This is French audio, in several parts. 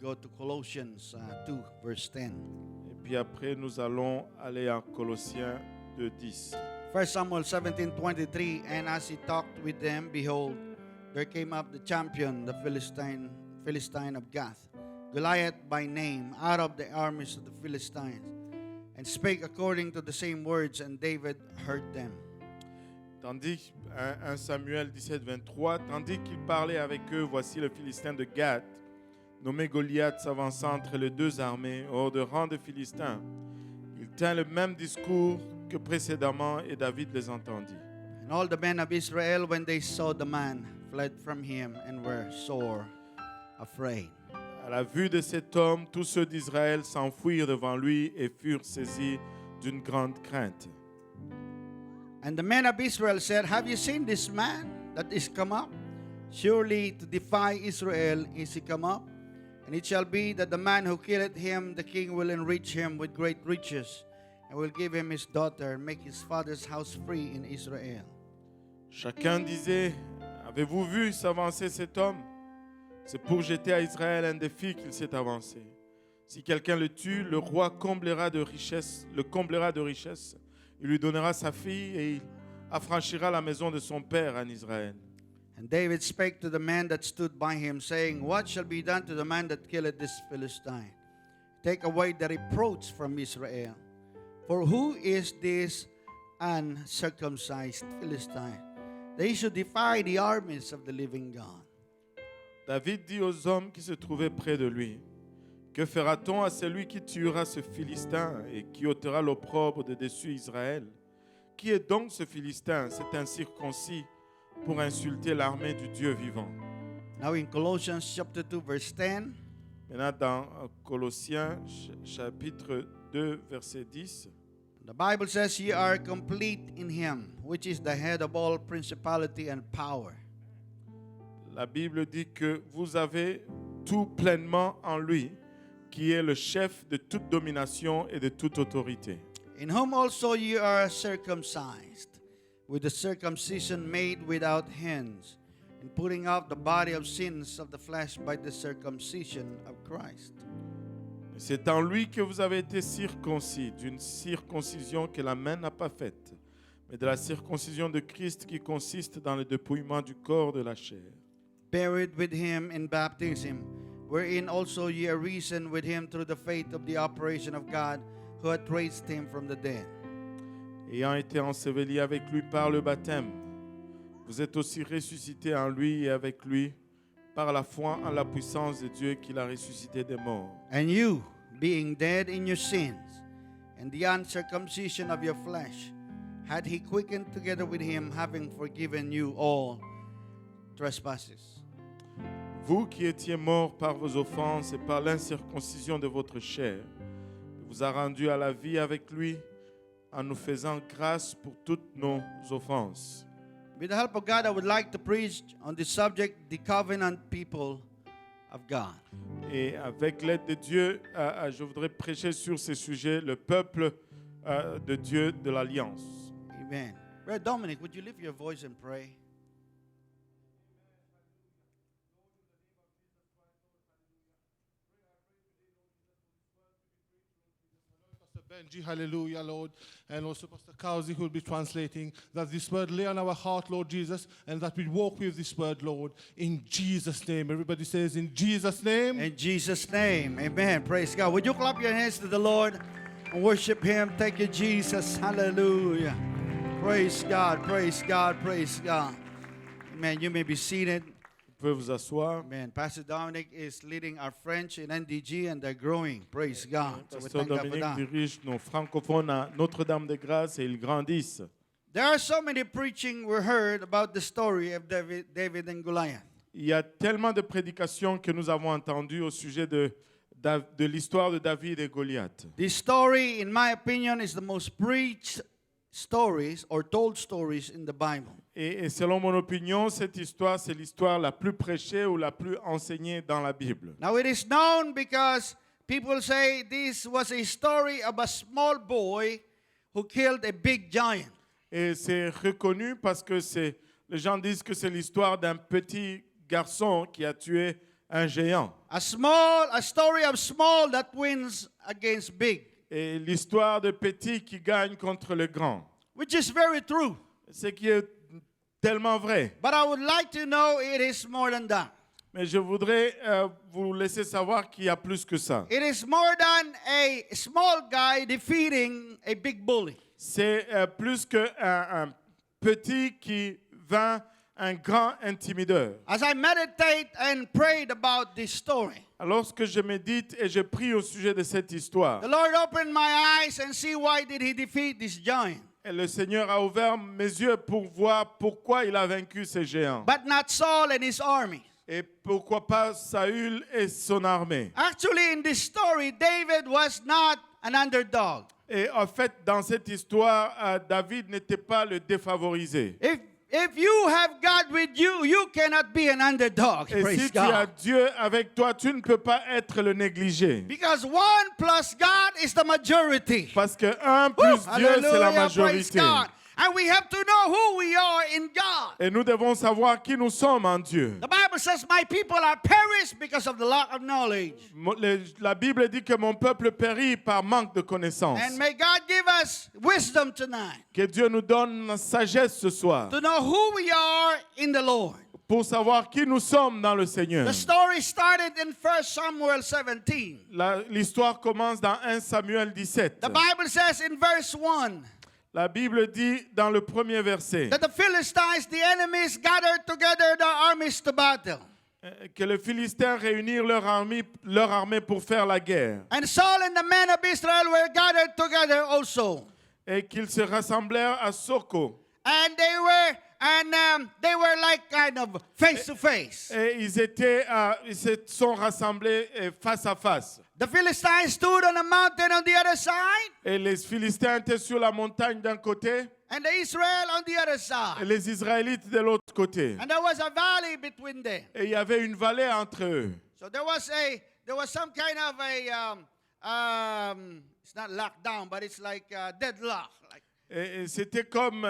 go to Colossians 2, verse 10. Et puis après, nous allons aller en Colossiens 2:10. 1 Samuel 17:23, and as he talked with them, behold, there came up the champion, the Philistine of Gath, Goliath by name, out of the armies of the Philistines, and spake according to the same words, and David heard them. Tandis, 1 Samuel 17:23, tandis qu'il parlait avec eux, voici le Philistin de Gath, nommé Goliath, s'avançant entre les deux armées, hors de rang de Philistins. Il tint le même discours que précédemment, et David les entendit. And all the men of Israel, when they saw the man, fled from him and were sore afraid. À la vue de cet homme, tous ceux d'Israël s'enfuirent devant lui et furent saisis d'une grande crainte. And the men of Israel said, have you seen this man that is come up? Surely to defy Israel is he come up? And it shall be that the man who killeth him, the king will enrich him with great riches, and will give him his daughter, and make his father's house free in Israel. Chacun disait, avez-vous vu s'avancer cet homme? C'est pour jeter à Israël un défi qu'il s'est avancé. Si quelqu'un le tue, le roi le comblera de richesses. Il lui donnera sa fille et il affranchira la maison de son père en Israël. And David spake to the man that stood by him, saying, what shall be done to the man that killeth this Philistine? Take away the reproach from Israel. For who is this uncircumcised Philistine, that he should defy the armies of the living God? David dit aux hommes qui se trouvaient près de lui, que fera-t-on à celui qui tuera ce Philistin et qui ôtera l'opprobre de dessus Israël? Qui est donc ce Philistin, cet incirconcis, pour insulter l'armée du Dieu vivant? Now in Colossians chapter 2, verse 10, Maintenant dans Colossiens chapitre 2, verset 10, the Bible says, ye are complete in him, which is the head of all principality and power. la Bible dit que vous avez tout pleinement en lui, qui est le chef de toute domination et de toute autorité. In whom also ye are circumcised, with the circumcision made without hands, in putting off the body of sins of the flesh by the circumcision of Christ. C'est en lui que vous avez été circoncis, d'une circoncision que la main n'a pas faite, mais de la circoncision de Christ qui consiste dans le dépouillement du corps de la chair. Buried with him in baptism, wherein also ye are risen with him through the faith of the operation of God, who hath raised him from the dead. Ayant été ensevelis avec lui par le baptême, vous êtes aussi ressuscités en lui et avec lui par la foi en la puissance de Dieu qui l'a ressuscité des morts. And you, being dead in your sins, and the uncircumcision of your flesh, had he quickened together with him, having forgiven you all trespasses. Vous qui étiez morts par vos offenses et par l'incirconcision de votre chair, il vous a rendus à la vie avec lui en nous faisant grâce pour toutes nos offenses. With the help of God, I would like to preach on the subject, the covenant people of God. Et avec l'aide de Dieu, je voudrais prêcher sur ce sujet, le peuple de Dieu de l'Alliance. Amen. Brother Dominic, would you lift your voice and pray? Benji, hallelujah, Lord, and also Pastor Kauzi, who will be translating, that this word lay on our heart, Lord Jesus, and that we walk with this word, Lord, in Jesus' name. Everybody says, in Jesus' name. In Jesus' name, amen. Praise God. Would you clap your hands to the Lord and worship him? Thank you, Jesus. Hallelujah. Praise God, praise God, praise God. Amen. You may be seated. Vous pouvez vous asseoir. Amen. Pastor Dominic is leading our French in NDG, and they're growing. Praise God. So we Pasteur thank God for Dominique that. dirige nos francophones à Notre-Dame-de-Grâce et ils grandissent. There are so many preaching we heard about the story of David and Goliath. Il y a tellement de prédications que nous avons entendues au sujet de l'histoire de David et Goliath. This story, in my opinion, is the most preached stories or told stories in the Bible. Et selon mon opinion, cette histoire, c'est l'histoire la plus prêchée ou la plus enseignée dans la Bible. Now it is known because people say this was a story of a small boy who killed a big giant. Et c'est reconnu parce que les gens disent que c'est l'histoire d'un petit garçon qui a tué un géant. A story of small that wins against big, Et l'histoire de petit qui gagne contre le grand. which is very true. Ce qui est tellement vrai. But I would like to know it is more than that. Mais je voudrais vous laisser savoir qu'il y a plus que ça. It is more than a small guy defeating a big bully. C'est plus qu'un un petit qui vainc un grand intimideur. As I meditate and prayed about this story, Lorsque je médite et je prie au sujet de cette histoire, the Lord opened my eyes and see why did he defeat this giant. et le Seigneur a ouvert mes yeux pour voir pourquoi il a vaincu ces géants. But not Saul and his army. Et pourquoi pas Saül et son armée. Actually, in this story, David was not an underdog. Et en fait, dans cette histoire, David n'était pas le défavorisé. If you have God with you, you cannot be an underdog. Et Praise si tu as God. Dieu avec toi, tu ne peux pas être le négligé. Because 1 plus God is the majority. Parce que 1 plus Dieu, c'est la Hallelujah, praise majorité. God. And we have to know who we are in God. Et nous devons savoir qui nous sommes en Dieu. The Bible says, my people are perished because of the lack of knowledge. La Bible dit que mon peuple périt par manque de connaissance. And may God give us wisdom tonight Que Dieu nous donne la sagesse ce soir to know who we are in the Lord. pour savoir qui nous sommes dans le Seigneur. The story started in 1 Samuel 17. L'histoire commence dans 1 Samuel 17. The Bible says in verse 1 La Bible dit dans le premier verset that the Philistines, the enemies, gathered together their armies to battle. que les Philistins réunirent leur armée pour faire la guerre And Saul and the men of Israel were gathered together also. et qu'ils se rassemblèrent à Soko. And they were like kind of face to face. Et ils se sont rassemblés face à face. The Philistines stood on a mountain on the other side, Et les Philistins étaient sur la montagne d'un côté and the Israel on the other et side. les Israélites de l'autre côté. And there was a valley between them. Et il y avait une vallée entre eux. So there was some kind of a it's not lockdown, but it's like a deadlock. Like, Et c'était comme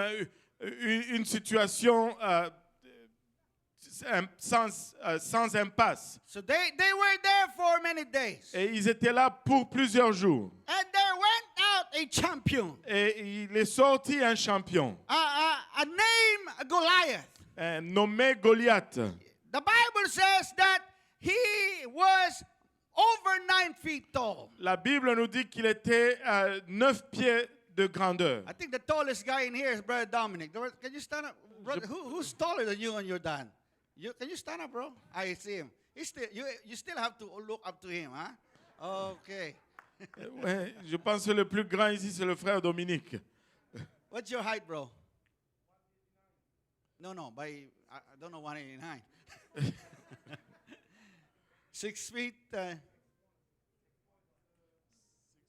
une situation sans impasse. so they were there for many days. Et ils étaient là pour plusieurs jours. And there went out a champion, Et il est sorti un champion a name Goliath. nommé Goliath. The Bible says that he was over 9 feet tall. La Bible nous dit qu'il était 9 pieds de grandeur. I think the tallest guy in here is Brother Dominic. Can you stand up? Brother, who's taller than you and your dad? Can you stand up, bro? I see him. You still have to look up to him, huh? Okay. Ouais, je pense que le plus grand ici, c'est le frère Dominique. What's your height, bro? No, I don't know 189. 6 feet,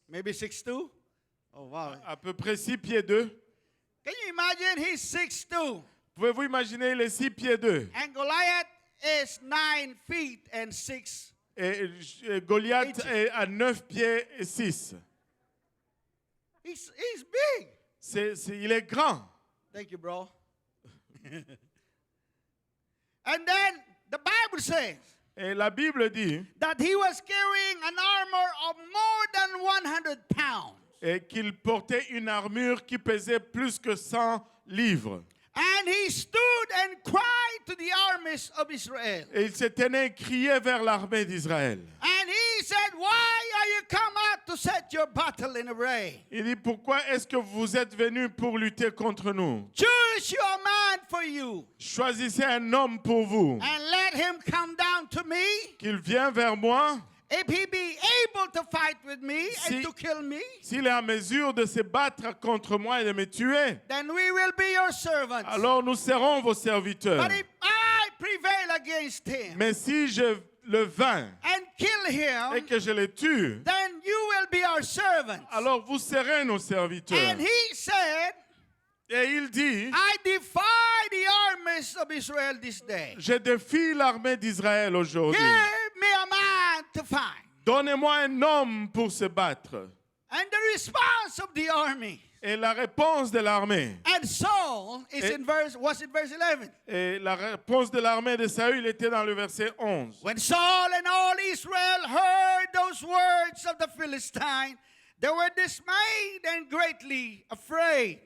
maybe 6'2"? Oh, wow. À peu près 6 pieds 2. Can you imagine? He's 6'2". Pouvez-vous imaginer les 6 pieds 2? And Goliath is 9 feet and 6. Et Goliath est à 9 pieds et 6. He's big. Il est grand. Thank you, bro. And then the Bible says Et la Bible dit that he was carrying an armor of more than 100 pounds. qu'il portait une armure qui pesait plus que 100 livres. And he stood and cried to the armies of Israel. Et il se tenait et criait vers l'armée d'Israël. And he said, why are you come out to set your battle in array? Il dit, pourquoi est-ce que vous êtes venus pour lutter contre nous? Choose your man for you Choisissez un homme pour vous. and let him come down to me. Qu'il vienne vers moi. If he be able to fight with me Si- and to kill me, S'il est en mesure de se battre contre moi et de me tuer, then we will be your servants. alors nous serons vos serviteurs. But if I prevail against him Mais si je le vainc and kill et him, que je le tue, then you will be our servants. alors vous serez nos serviteurs. And he said, Et il dit, I defy the armies of Israel this day. je défie l'armée d'Israël aujourd'hui. Give me a man to fight. Donnez-moi un homme pour se battre. And the response of the army, Et la réponse de l'armée, And Saul is Et- was in verse 11. et la réponse de l'armée de Saül était dans le verset 11. When Saul and all Israel heard those words of the Philistine, they were dismayed and greatly afraid.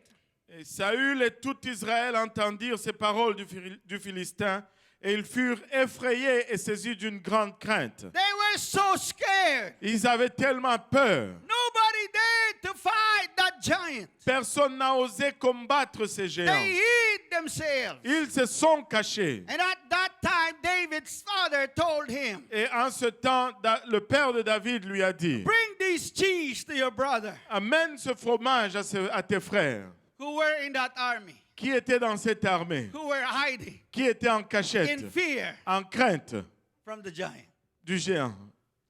Et Saül et tout Israël entendirent ces paroles du Philistin, et ils furent effrayés et saisis d'une grande crainte. They were so scared. Ils avaient tellement peur. Nobody dared to fight that giant. Personne n'a osé combattre ces géants. They hid themselves. Ils se sont cachés. And at that time, David's father told him, Et en ce temps, le père de David lui a dit, bring this cheese to your brother amène ce fromage à tes frères who were in that army, qui étaient dans cette armée, who were hiding qui étaient en cachette, in fear en crainte from the giant. du géant.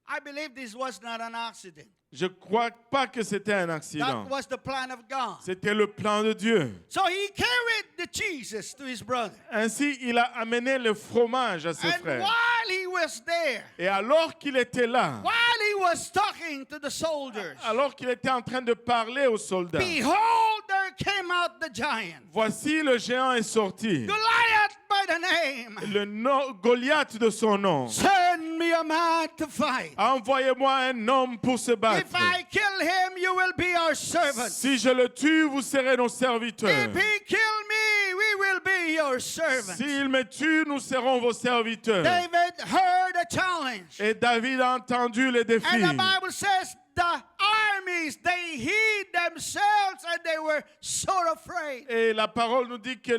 I believe this was not an accident. Je ne crois pas que c'était un accident. That was the plan of God. C'était le plan de Dieu. So he carried the cheeses to his brother. Ainsi, il a amené le fromage à ses And frères. while he was there, Et alors qu'il était là, while he was talking to the soldiers, alors qu'il était en train de parler aux soldats, behold, there came out the giant, voici le géant est sorti. Goliath by the name. Goliath de son nom. Send me a man to fight. Envoyez-moi un homme pour se battre. If I kill him, you will be our servant. Si je le tue, vous serez nos serviteurs. If he kill me, we will be your servants. S'il me tue, nous serons vos serviteurs. David heard a challenge. Et David a entendu les défis. And the Bible says the armies, they hid themselves and they were so afraid. Et la parole nous dit que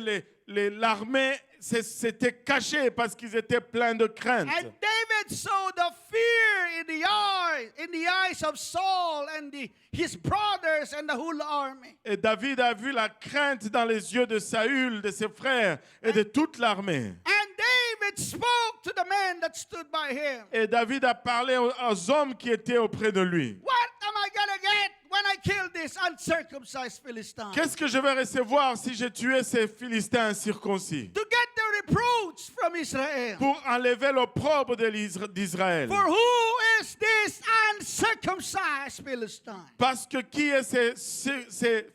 l'armée s'était cachée parce qu'ils étaient pleins de crainte. And David saw the fear in the eyes of Saul and his brothers and the whole army. Et David a vu la crainte dans les yeux de Saül, de ses frères et de toute l'armée. And David spoke to the men that stood by him. Et David a parlé aux hommes qui étaient auprès de lui. What am I going to get when I kill this uncircumcised Philistine? Qu'est-ce que je vais recevoir si j'ai tué ces Philistins incirconcis? To get the reproach from Israel. Pour enlever l'opprobre d'Israël. For who is this uncircumcised Philistine? Parce que qui est ces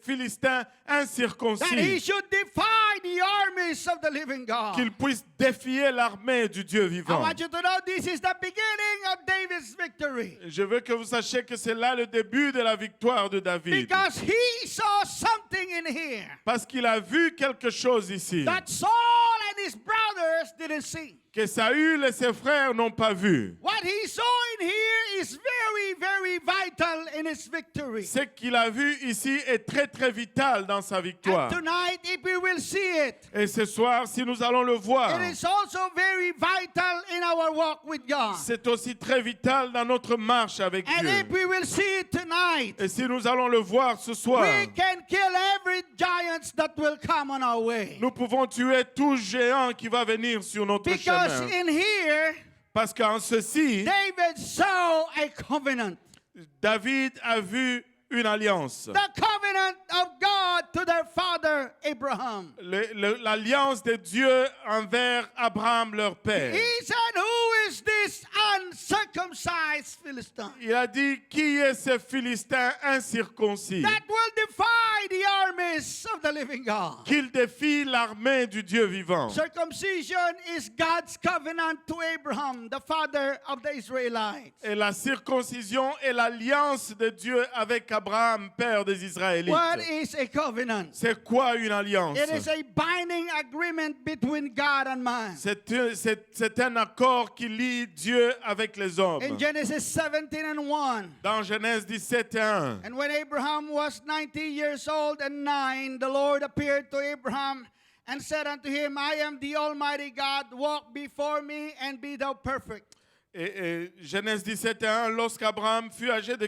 Philistins That he incirconcis? should defy the armies of the living God. Qu'ils puissent défier l'armée du Dieu I vivant. want you to know this is the beginning of David's victory. Je veux que vous sachiez que c'est là le début de la victoire de David. Because he saw something in here Parce qu'il a vu quelque chose ici that Saul and his brothers didn't see. que Saül et ses frères n'ont pas vu. What he saw in here is very, very vital in his victory. Ce qu'il a vu ici est très très vital dans sa And victoire. tonight, if we will see it, Et ce soir, si nous allons le voir, it is also very vital in our walk with God. c'est aussi très vital dans notre marche avec And if Dieu. we will see it tonight, Et si nous allons le voir ce soir, we can kill every giant that will come on our way. nous pouvons tuer tout géant qui va venir sur notre Because chemin. in here, Parce qu'en ceci, David saw a covenant. David a vu une alliance. The covenant of God to their father Abraham. L'alliance de Dieu envers Abraham, leur père. He said, who is this uncircumcised Philistine Il a dit, qui est ce Philistin incirconcis? that will defy the armies of the living God? Qu'il défie l'armée du Dieu vivant. Circumcision is God's covenant to Abraham, the father of the Israelites. Et la circoncision est l'alliance de Dieu avec Abraham, père des Israélites. What is a covenant? C'est quoi une alliance? It is a binding agreement between God and man. C'est un accord qui lie Dieu avec les hommes. In Genesis 17:1. Dans Genèse 17:1. And when Abraham was 90 years old and 9, the Lord appeared to Abraham and said unto him, I am the Almighty God, walk before me and be thou perfect. Et Genèse 17:1, lorsqu'Abraham fut âgé de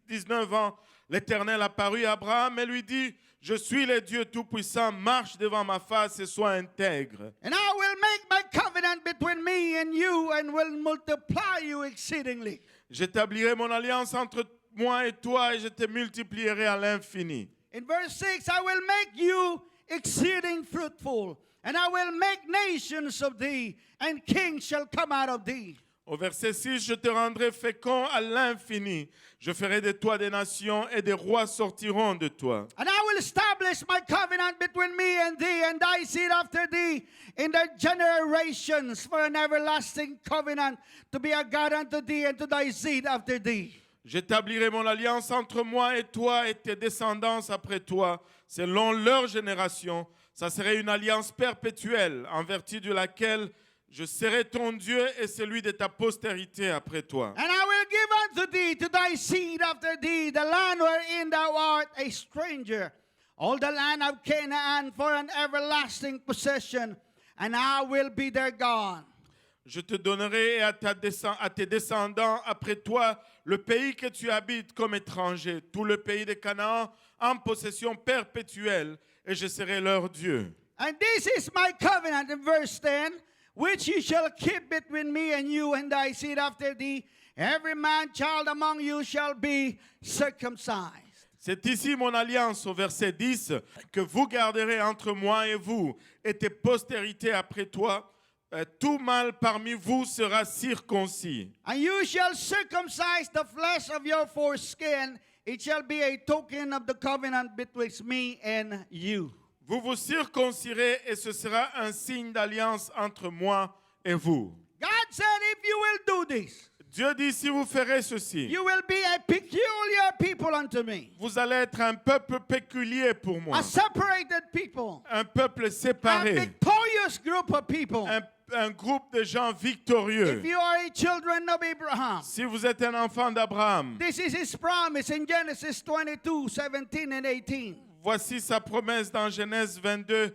19 ans, l'Éternel apparut à Abraham et lui dit, je suis le Dieu Tout-Puissant, marche devant ma face et sois intègre. And I will make my covenant between me and you and will multiply you exceedingly. J'établirai mon alliance entre moi et toi et je te multiplierai à l'infini. In verse 6, I will make you exceeding fruitful, and I will make nations of thee, and kings shall come out of thee. Au verset 6, je te rendrai fécond à l'infini. Je ferai de toi des nations et des rois sortiront de toi. And I will establish my covenant between me and thee and thy seed after thee in their generations for an everlasting covenant to be a God unto thee and to thy seed after thee. J'établirai mon alliance entre moi et toi et tes descendants après toi, selon leur génération. Ça serait une alliance perpétuelle en vertu de laquelle je serai ton Dieu et celui de ta postérité après toi. And I will give unto thee, to thy seed after thee, the land wherein thou art a stranger, all the land of Canaan for an everlasting possession, and I will be their God. Je te donnerai à tes descendants après toi le pays que tu habites comme étranger, tout le pays de Canaan en possession perpétuelle, et je serai leur Dieu. And this is my covenant in verse 10, which you shall keep between me and you and thy seed after thee. Every man child among you shall be circumcised. C'est ici mon alliance au verset 10 que vous garderez entre moi et vous et tes postérités après toi. Tout mâle parmi vous sera circoncis. And you shall circumcise the flesh of your foreskin. It shall be a token of the covenant betwixt me and you. Vous vous circoncirez et ce sera un signe d'alliance entre moi et vous. God said, if you will do this, Dieu dit, si vous ferez ceci, you will be a peculiar people unto me, vous allez être un peuple péculier pour moi, a separated people, un peuple a séparé, victorious group of people. un groupe de gens victorieux. If you are a children of Abraham, Si vous êtes un enfant d'Abraham, this is his promise in Genesis 22, 17 and 18. voici sa promesse dans Genèse 22,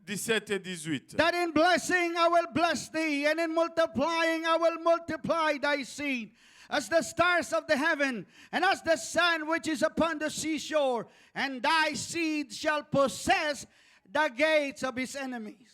17 et 18. That in blessing I will bless thee, and in multiplying I will multiply thy seed, as the stars of the heaven, and as the sun which is upon the seashore, and thy seed shall possess the gates of his enemies.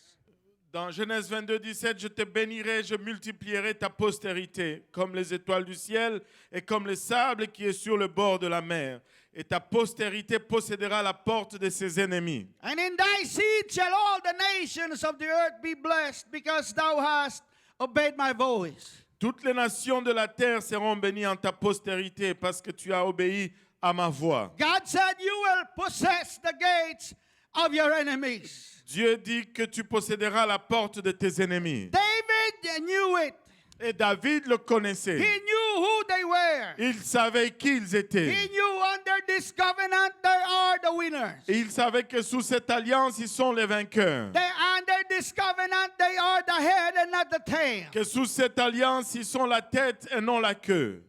Dans Genèse 22, 17, je te bénirai, je multiplierai ta postérité, comme les étoiles du ciel et comme le sable qui est sur le bord de la mer. Et ta postérité possédera la porte de ses ennemis. And in thy seed shall all the nations of the earth be blessed, because thou hast obeyed my voice. Toutes les nations de la terre seront bénies en ta postérité parce que tu as obéi à ma voix. God said, you will possess the gates of your enemies. Dieu dit que tu posséderas la porte de tes ennemis. David knew it. Et David le connaissait. He knew who they were. Il savait qui ils étaient. He knew under this covenant they are the winners. Et il savait que sous cette alliance, ils sont les vainqueurs. Under this covenant they are the head and not the tail. Que sous cette alliance, ils sont la tête et non la queue.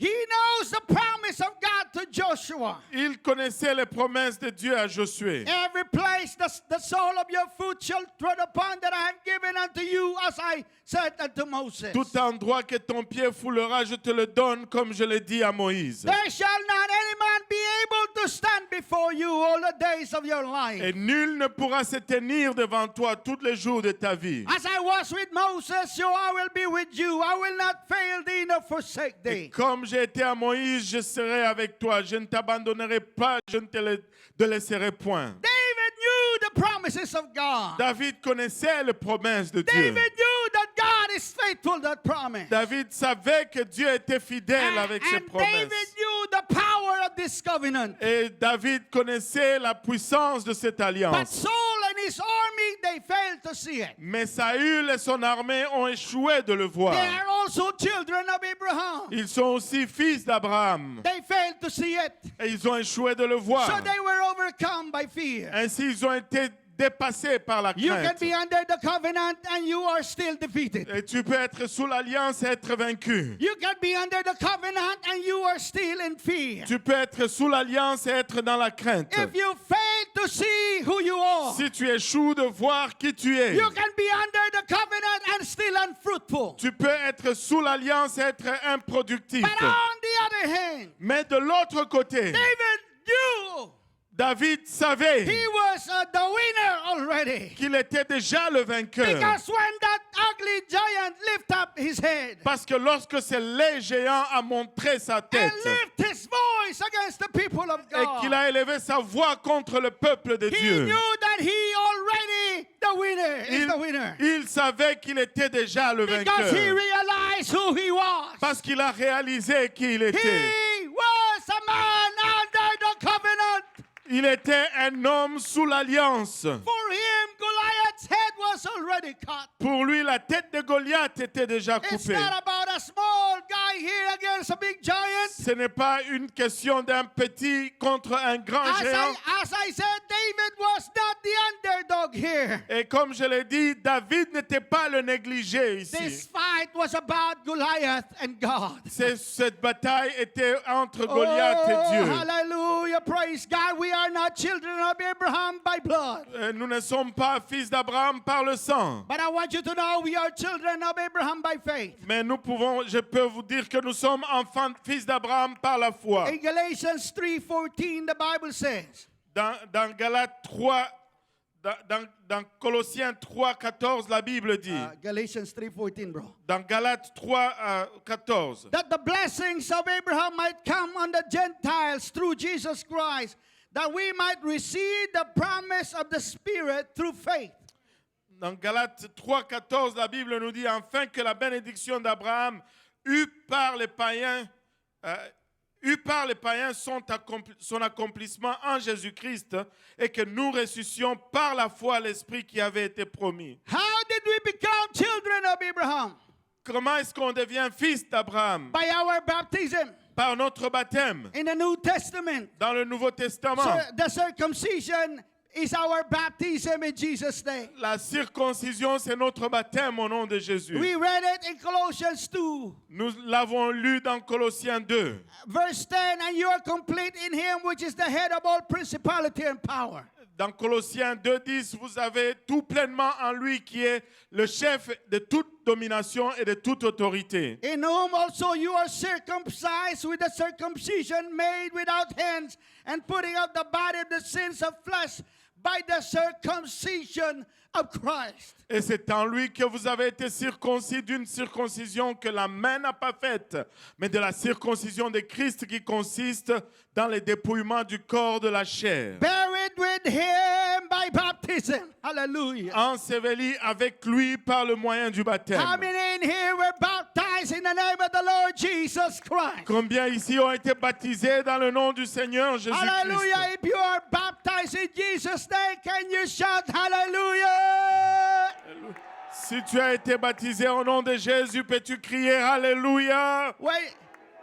He knows the promise of God to Joshua. Il connaissait les promesses de Dieu à Josué. Every place the sole of your foot shall tread upon, that I have given unto you, as I said unto Moses. Tout endroit que ton pied foulera, je te le donne comme je l'ai dit à Moïse. There shall not any man be able to stand before you all the days of your life. Et nul ne pourra se tenir devant toi tous les jours de ta vie. As I was with Moses, so I will be with you. I will not fail thee nor forsake thee. Et comme j'ai été à Moïse, je serai avec toi. Je ne t'abandonnerai pas, je ne te laisserai point. David knew the promises of God. David connaissait les promesses de Dieu. David knew that God is faithful, that promise. David savait que Dieu était fidèle avec ses And promesses. David knew the power of this covenant. Et David connaissait la puissance de cette But alliance. Saul and his army, they failed to see it. Mais Saül et son armée ont échoué de le voir. They are also children of Abraham. Ils sont aussi fils d'Abraham. They failed to see it. Et ils ont échoué de le voir. So they were overcome by fear. Ainsi, ils ont été dépassés par la You can crainte. be under the covenant and you are still defeated. Et tu peux être sous l'alliance et être vaincu. You can be under the covenant and you are still in fear. Tu peux être sous l'alliance et être dans la crainte. If you fail to see who you are, Si tu échoues de voir qui tu es, you can be under the covenant and still unfruitful. tu peux être sous l'alliance et être improductif. But on the other hand, Mais de l'autre côté, David knew David savait he was the winner already. qu'il était déjà le vainqueur. Because when that ugly giant lift up his head Parce que lorsque ce laid géant a montré sa tête and lift his voice against the people of et qu'il God, a élevé sa voix contre le peuple de he Dieu, knew that he already the winner is the winner. il savait qu'il était déjà le Because he vainqueur. realized realized who he was. Parce qu'il a réalisé qui il était. He was a man under the covenant. Il était un homme sous l'alliance. For him, Goliath's head was already cut. Pour lui, la tête de Goliath était déjà It's coupée. not about a small guy here against a big giant. Ce n'est pas une question d'un petit contre un grand géant. As I said, David was not the underdog here. Et comme je l'ai dit, David n'était pas le négligé This ici. fight was about Goliath and God. Cette bataille était entre Goliath et Dieu. Hallelujah, praise God. We are not children of Abraham by blood. Nous ne sommes pas fils d'Abraham par le sang. But I want you to know we are children of Abraham by faith. Mais je peux vous dire que nous sommes enfants, fils d'Abraham par la foi. In Galatians 3:14, the Bible says, Dans Galates 3, dans Colossiens 3:14, la Bible dit, Galatians 3:14, bro, dans Galates 3:14, that the blessings of Abraham might come on the Gentiles through Jesus Christ, that we might receive the promise of the Spirit through faith. dans Galates 3:14, la Bible nous dit, afin que la bénédiction d'Abraham eut par les païens son accomplissement en Jésus-Christ et que nous ressuscitions par la foi l'Esprit qui avait été promis. How did we become children of Abraham? Comment est-ce qu'on devient fils d'Abraham? By our baptism Par notre baptême. in the New Testament. Dans le Nouveau Testament, So the circumcision is our baptism in Jesus' name. la circoncision, c'est notre baptême au nom de Jésus. We read it in Colossians 2, Nous l'avons lu dans Colossiens 2. verse 10, and you are complete in him which is the head of all principality and power. Dans Colossiens 2:10, vous avez tout pleinement en lui qui est le chef de toute domination et de toute autorité. In whom also you are circumcised with a circumcision made without hands, and putting out the body of the sins of flesh by the circumcision of Christ. Et c'est en lui que vous avez été circoncis d'une circoncision que la main n'a pas faite, mais de la circoncision de Christ qui consiste dans le dépouillement du corps de la chair. Buried with him by baptism. Hallelujah. Enseveli avec lui par le moyen du baptême. How many in here were baptized in the name of the Lord Jesus Christ? Combien ici ont été baptisés dans le nom du Seigneur Jésus-Christ? Hallelujah. If you are baptized in Jesus' name, can you shout hallelujah? Si tu as été baptisé au nom de Jésus, peux-tu crier Alléluia?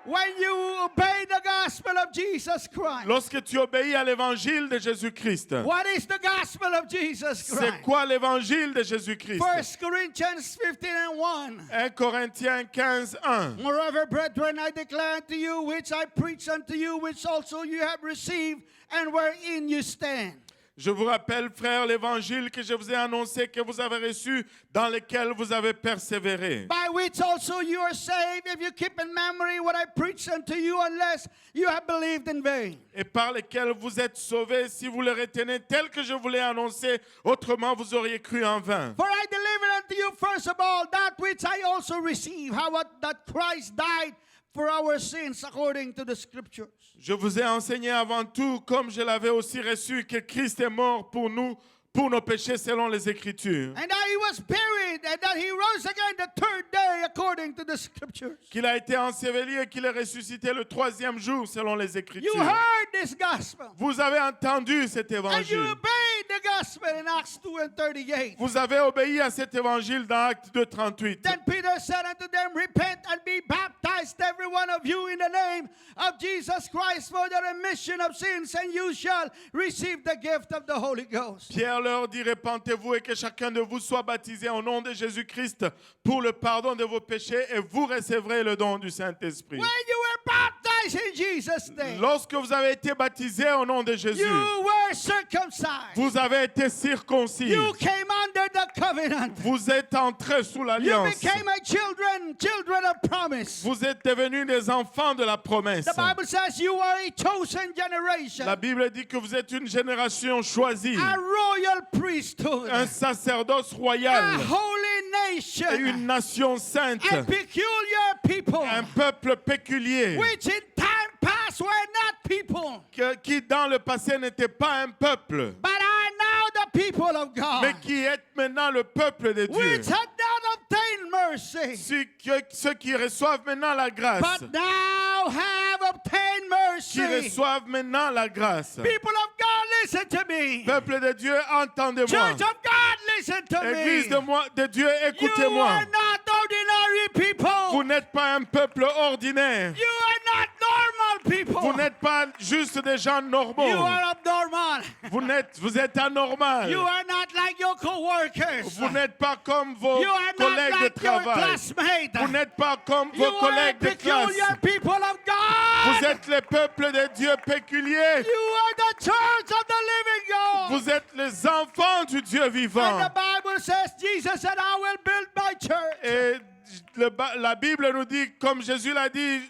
When you obey the gospel of Jesus Christ. Lorsque tu obéis à l'évangile de Jésus-Christ. What is the gospel of Jesus C'est Christ? quoi l'évangile de Jésus-Christ? 1 Corinthians 15:1. 1 Corinthiens 15:1. Moreover, brethren, I declare unto you, which I preach unto you, which also you have received, and wherein you stand. Je vous rappelle, frères, l'évangile que je vous ai annoncé, que vous avez reçu, dans lequel vous avez persévéré. By which also you are saved, if you keep in memory what I preached unto you, unless you have believed in vain. Et par lequel vous êtes sauvés, si vous le retenez tel que je vous l'ai annoncé, autrement vous auriez cru en vain. For I delivered unto you first of all that which I also received, that Christ died for our sins according to the Scriptures. Je vous ai enseigné avant tout, comme je l'avais aussi reçu, que Christ est mort pour nous, pour nos péchés selon les Écritures. And that he was buried, and that he rose again the third day according to the Scriptures. Qu'il a été enseveli et qu'il est ressuscité le troisième jour selon les Écritures. You heard this gospel. Vous avez entendu cet And you évangile. obeyed the gospel in Acts 2:38. Vous avez obéi à cet évangile dans Acte 2:38. Then Peter said unto them, repent and be baptized, every one of you, in the name of Jesus Christ for the remission of sins, and you shall receive the gift of the Holy Ghost. Pierre leur dit, répentez-vous et que chacun de vous soit baptisé au nom de Jésus-Christ pour le pardon de vos péchés et vous recevrez le don du Saint-Esprit. When you were baptized in Jesus' name, Lorsque vous avez été baptisé au nom de Jésus, you were circumcised. vous avez été circoncis. You came under the covenant. Vous êtes entrés sous You l'alliance. became a children of promise. Vous êtes devenus des enfants de la promesse. The Bible says you are a chosen generation, La Bible dit que vous êtes une génération choisie, a royal priesthood, un sacerdoce a royal, holy et nation, une nation sainte, a peculiar people, un peuple péculier, which in time past were not people, qui dans le passé n'était pas un peuple, but are now the people of God, mais qui est maintenant le peuple de Dieu, which had not obtained mercy, ceux qui reçoivent maintenant la grâce, but now have obtained qui mercy. reçoivent maintenant la grâce. People of God, listen to me. Peuple de Dieu, entendez-moi. Church of God, listen to Église me. de Dieu, You écoutez-moi. are not ordinary people. Vous n'êtes pas un peuple ordinaire. You are not normal people. Vous n'êtes pas juste des gens You normaux. are abnormal. Vous êtes anormal. You are not like your co-workers. Vous n'êtes pas comme vos You are not collègues de like your travail. classmates. Vous n'êtes pas comme You vos are collègues de classe. peculiar people of Vous God. êtes le peuple de Dieu péculier. You are the church of the living God. Vous êtes les enfants du Dieu And vivant. the Bible says, Jesus said, I will build my church. Et la Bible nous dit, comme Jésus l'a dit,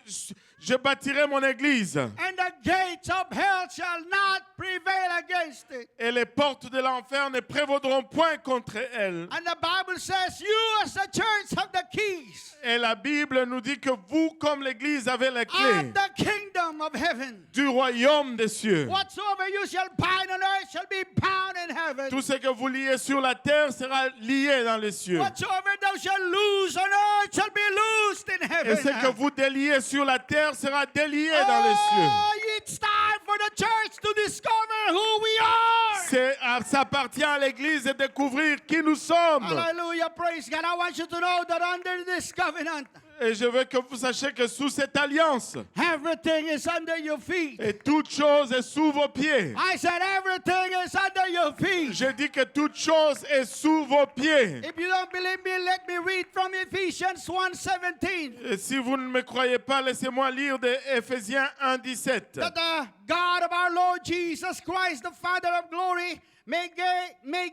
je bâtirai mon église. And the gates of hell shall not prevail against it. Et les portes de l'enfer ne prévaudront point contre elle. And the Bible says, you as the church have the keys Et la Bible nous dit que vous, comme l'église, avez les clés of the kingdom of heaven. du royaume des cieux. Whatsoever you shall bind on earth shall be bound in heaven. Tout ce que vous liez sur la terre sera lié dans les cieux. Whatsoever thou shalt loose on earth shall be loosed in heaven. Et ce que vous déliez sur la terre sera délié dans les cieux. Oh, it's time for the church to discover who we are. Ça appartient à l'église de découvrir qui nous sommes. Hallelujah, praise God. I want you to know that under this covenant, Et je veux que vous sachiez que sous cette alliance, everything is under your feet. et toute chose est sous vos pieds. I said everything is under your feet. Je dis que toute chose est sous vos pieds. If you don't believe me, let me read from Ephesians 1:17. Et si vous ne me croyez pas, laissez-moi lire de Éphésiens 1:17. That the God of our Lord Jesus Christ, the Father of glory, may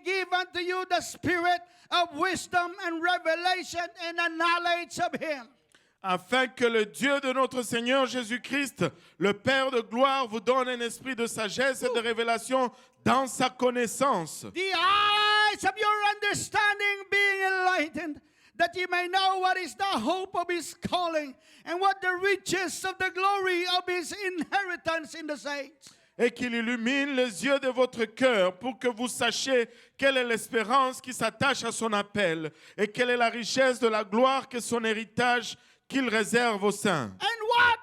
give unto you the spirit of wisdom and revelation and the knowledge of Him. Afin que le Dieu de notre Seigneur Jésus-Christ, le Père de gloire, vous donne un esprit de sagesse et de révélation dans sa connaissance. The eyes of your understanding being enlightened, that ye may know what is the hope of His calling, and what the riches of the glory of His inheritance in the saints. Et qu'il illumine les yeux de votre cœur pour que vous sachiez quelle est l'espérance qui s'attache à son appel et quelle est la richesse de la gloire que son héritage qu'il réserve aux saints. And what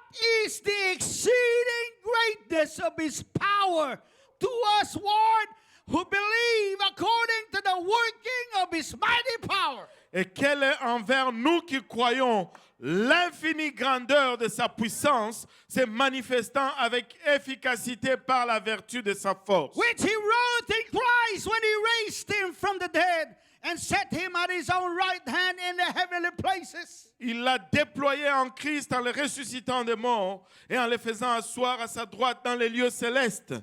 is the exceeding greatness of His power to us, Lord, who believe according to the working of His mighty power? Et quelle est envers nous qui croyons l'infinie grandeur de sa puissance, se manifestant avec efficacité par la vertu de sa force. Which He wrought in Christ when He raised Him from the dead and set Him at His own right hand in the heavenly places. Il l'a déployé en Christ en le ressuscitant des morts et en le faisant asseoir à sa droite dans les lieux célestes.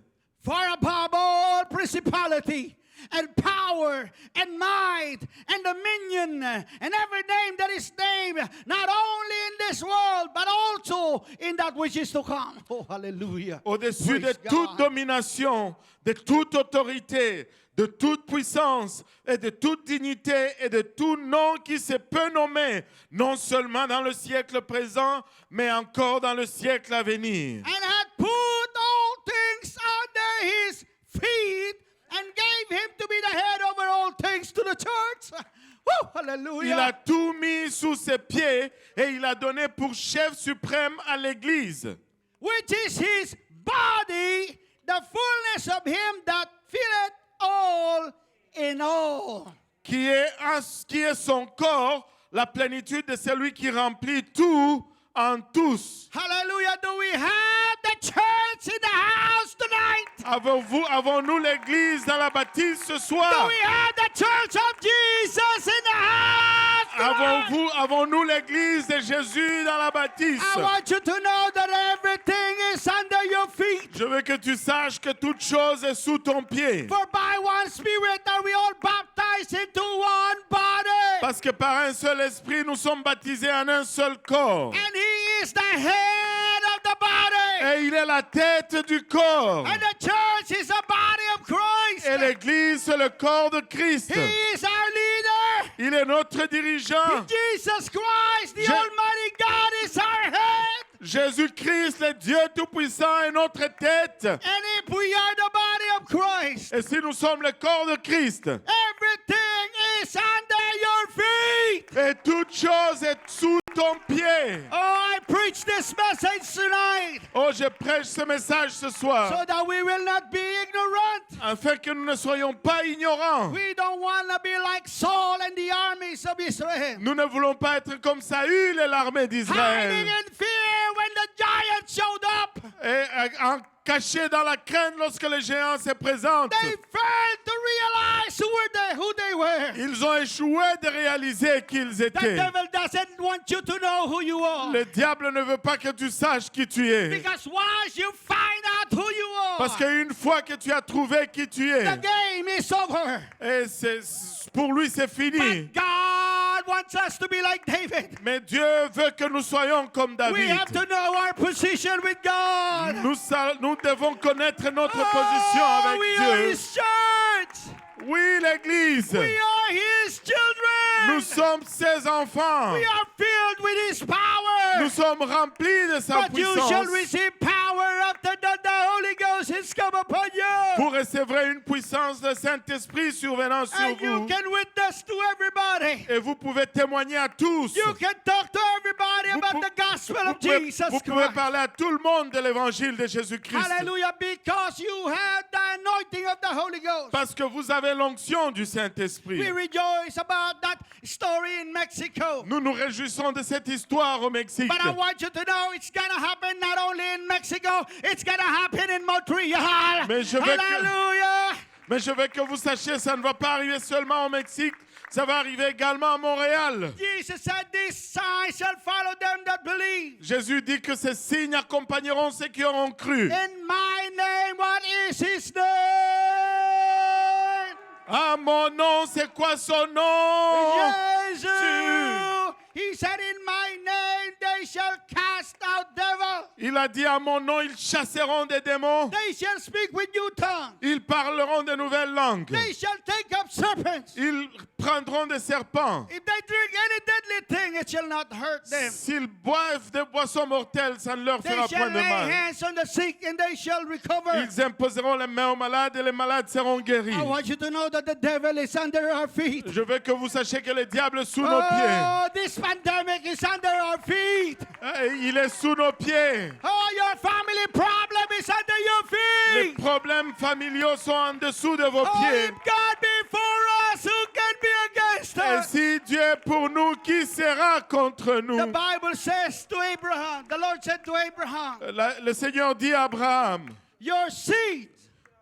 Far above all principality and power and might and dominion and every name that is named, not only in this world, but also in that which is to come. Oh, hallelujah. Au-dessus de Praise toute God. domination, de toute autorité, de toute puissance et de toute dignité et de tout nom qui se peut nommer, non seulement dans le siècle présent, mais encore dans le siècle à venir. And had put all things under His feet and gave Him to be the head over all things to the church. Woo, hallelujah. Il a tout mis sous ses pieds et il a donné pour chef suprême à l'Église, Which is His body, the fullness of Him that filleth all in all. qui est son corps, la plénitude de celui qui remplit tout en tous. Hallelujah. Do we have the church in the house tonight? Avons-nous l'Église dans la bâtisse ce Do soir? we have the church of Jesus in the house tonight? Avons-nous l'Église de Jésus dans la bâtisse? I want you to know that everything is under your feet. Je veux que tu saches que toute chose est sous ton pied. For by one Spirit are we all baptized into one body. Parce que par un seul esprit, nous sommes baptisés en un seul corps. And He is the head of the body. Et il est la tête du corps. And the church is the body of Christ. Et l'Église, c'est le corps de Christ. He is our leader. Il est notre dirigeant. Jesus Christ, the Je- Almighty God, is our head. Jésus-Christ, le Dieu Tout-Puissant, est notre tête. And if we are the body of Christ, Et si nous sommes le corps de Christ, everything is under your feet. et toute chose est sous ton pied. Oh, I preach this message tonight Oh, je prêche ce message ce soir, so that we will not be ignorant. afin que nous ne soyons pas ignorants. We don't want to be like Saul and the armies of Israel, Nous ne voulons pas être comme Saül et l'armée hiding d'Israël, in fear when the giant showed up. et cachés dans la crainte lorsque le géant se présente. They failed to realize who they were. Ils ont échoué de réaliser qui ils The étaient. devil doesn't want you to know who you are. Le diable ne veut pas que tu saches qui tu es. Because once you find out who you are, Parce qu'une fois que tu as trouvé qui tu es, the game is over. et pour lui c'est fini. But God wants us to be like David. Mais Dieu veut que nous soyons comme We David. have to know our position with God. Nous devons connaître notre position avec we are Dieu. His church. Oui, l'Église. We are His children. Nous sommes ses enfants. We are filled with His power. Nous sommes remplis de sa But you shall puissance. receive power after that the Holy Ghost has come upon you. Vous recevrez une puissance de Saint-Esprit survenant sur And you vous. can witness to everybody. Et vous pouvez témoigner à tous. You can talk to everybody Vous about pou- the gospel vous of pouvez, Jesus vous pouvez Christ. parler à tout le monde de l'évangile de Jésus-Christ. Hallelujah, because you have the anointing of the Holy Ghost. Parce que vous avez l'onction du We Saint-Esprit. rejoice about that story in Mexico. Nous nous réjouissons de cette histoire au Mexique. But I want you to know it's going to happen not only in Mexico, it's going to happen in Montreal. Mais je veux que- Hallelujah. Mais je veux que vous sachiez, ça ne va pas arriver seulement au Mexique, ça va arriver également à Montréal. Jesus said, "These signs shall follow them that believe." Jésus dit que ces signes accompagneront ceux qui auront cru. In my name, what is His name? Ah, mon nom, c'est quoi son nom? Jesus. He said, "In my name they shall cast out devils. Il a dit à mon nom, ils chasseront des démons, They shall speak with new tongues. ils parleront de nouvelles langues, They shall take up serpents. ils prendront des serpents. If they drink any deadly thing, it shall not hurt them. S'ils boivent des boissons mortelles, ça ne leur They fera shall point de lay mal. hands on the sick and they shall recover." Ils imposeront les mains aux malades et les malades seront guéris. I want you to know that the devil is under our feet. Je veux que vous sachiez que le diable est sous nos pieds. Oh, this pandemic is under our feet. Il est sous nos pieds. Oh, your family problem is under your Les feet. problèmes familiaux sont en dessous de vos Oh, pieds. if God be for us, who can be against Et us? si Dieu est pour nous, qui sera contre nous? The Bible says to Abraham, the Lord said to Abraham, Le Seigneur dit à Abraham, your seed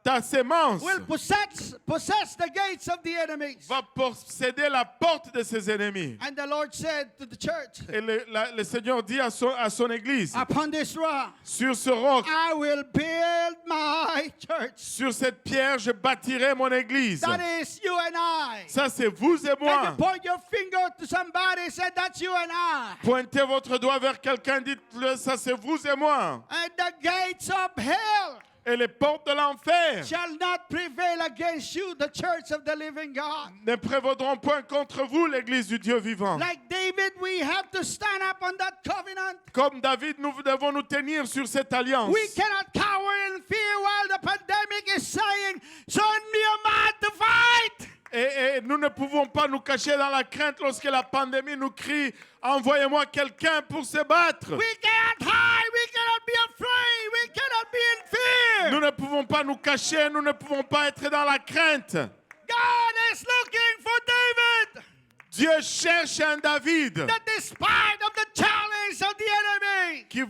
ta sémence will possess the gates of the enemies. va posséder la porte de ses ennemis. And the Lord said to the church, Et le Seigneur dit à son église, upon this rock, sur ce roc, I will build my church. sur cette pierre, je bâtirai mon église. That is you and I. Ça, c'est vous et And you moi. point your finger to somebody and say, that's you and I. Pointez votre doigt vers quelqu'un, dites-le, ça, c'est vous et moi. And the gates of hell Et les portes de l'enfer shall not prevail against you, the church of the living God. ne prévaudront point contre vous, l'église du Dieu vivant. Like David, we have to stand up on that covenant. Comme David, nous devons nous tenir sur cette alliance. We cannot cower in fear while the pandemic is saying, send me a man to fight. Et nous ne pouvons pas nous cacher dans la crainte lorsque la pandémie nous crie « Envoyez-moi quelqu'un pour se battre We cannot hide. We cannot be afraid. We cannot be in ». fear. Nous ne pouvons pas nous cacher, nous ne pouvons pas être dans la crainte. God is looking for David. Dieu cherche un David That despite of the challenge of the enemy, qui